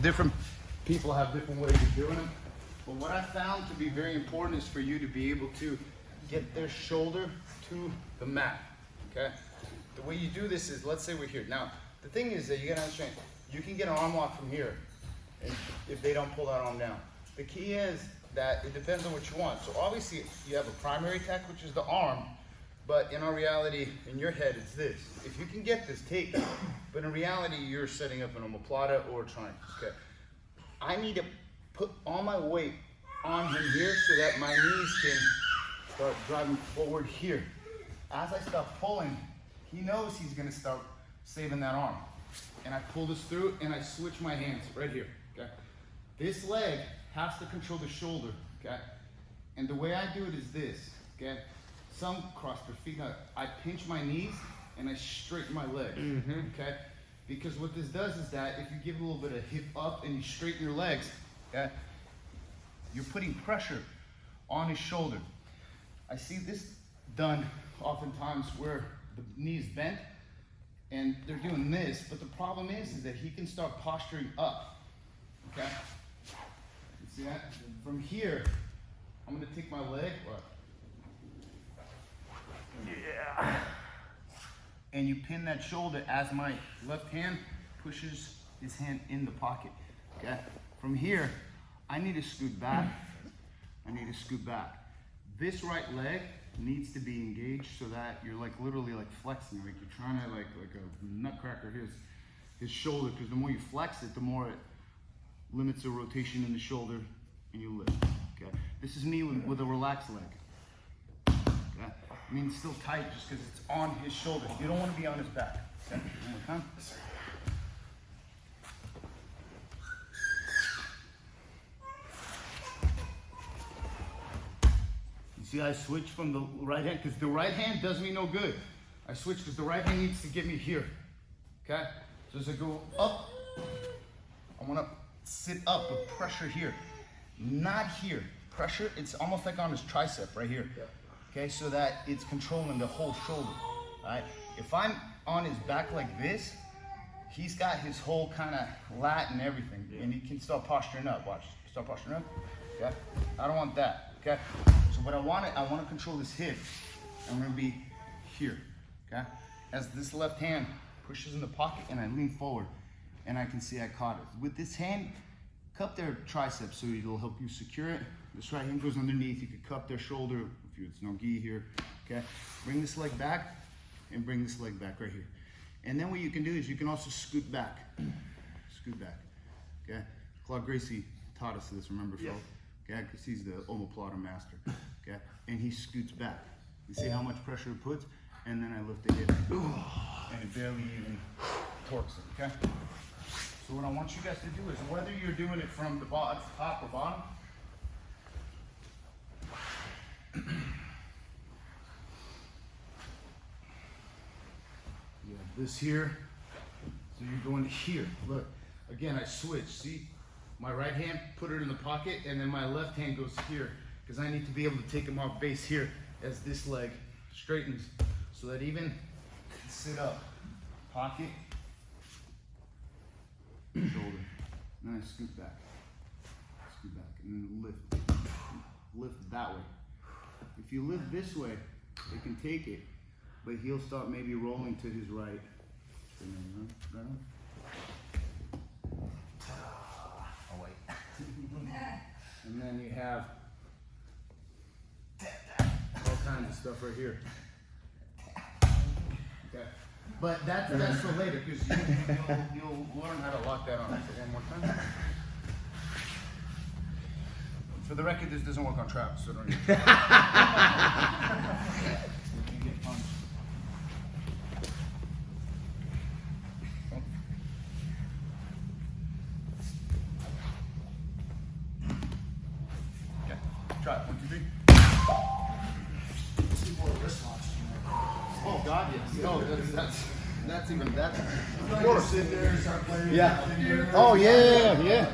different people have different ways of doing them. But what I found to be very important is for you to be able to get their shoulder to the mat, okay? The way you do this is, let's say we're here. Now, the thing is that you gotta understand, you can get an arm lock from here if they don't pull that arm down. The key is that it depends on what you want. So obviously you have a primary attack, which is the arm, but in our reality, in your head, it's this. If you can get this, take it. But in reality, you're setting up an omoplata or a triangle, okay? I need to put all my weight on him here so that my knees can start driving forward here. As I start pulling, he knows he's gonna start saving that arm. And I pull this through and I switch my hands right here, okay? This leg has to control the shoulder, okay? And the way I do it is this, okay? Some cross their feet out. I pinch my knees and I straighten my legs, okay? Because what this does is that if you give a little bit of hip up and you straighten your legs, okay? You're putting pressure on his shoulder. I see this done oftentimes where the knee's bent and they're doing this, but the problem is that he can start posturing up, okay? You see that? From here, I'm gonna take my leg, yeah, and you pin that shoulder as my left hand pushes his hand in the pocket, okay? From here, I need to scoot back, This right leg needs to be engaged so that you're like literally like flexing, like you're trying to like a nutcracker his shoulder, because the more you flex it, the more it limits the rotation in the shoulder and you lift, okay? This is me with a relaxed leg, okay? I mean, it's still tight just because it's on his shoulder. You don't want to be on his back, okay? One more time. See, I switch from the right hand, because the right hand does me no good. I switch because the right hand needs to get me here, okay? So as I go up, I want to sit up with pressure here, not here. Pressure, it's almost like on his tricep right here, okay? So that it's controlling the whole shoulder, all right? If I'm on his back like this, he's got his whole kind of lat and everything, and he can start posturing up. Watch, start posturing up, okay? I don't want that, okay? So what I want to control this hip. I'm gonna be here, okay? As this left hand pushes in the pocket and I lean forward and I can see I caught it. With this hand, cup their triceps so it'll help you secure it. This right hand goes underneath. You could cup their shoulder if it's no gi here, okay? Bring this leg back and bring this leg back right here. And then what you can do is you can also scoot back, okay? Claude Gracie taught us this, remember, Phil? Okay, because he's the Omaplata master, okay? And he scoots back. You see how much pressure it puts? And then I lift the hip, and it barely even torques it, okay? So what I want you guys to do is, whether you're doing it from the top or bottom, you have this here, so you're going here. Look, again, I switch, see? My right hand, put it in the pocket, and then my left hand goes here, because I need to be able to take him off base here as this leg straightens, so that even sit up, pocket, shoulder, and then I scoot back, and then lift that way. If you lift this way, they can take it, but he'll start maybe rolling to his right. And then you have all kinds of stuff right here. Okay. But that's for later, because you'll learn how to lock that on. So one more time. For the record, this doesn't work on traps, so don't you get punched. Try it. 1, 2, 3. Oh God, yes. Oh, that's even that. Of course. Sit there and start playing. Yeah. Oh yeah.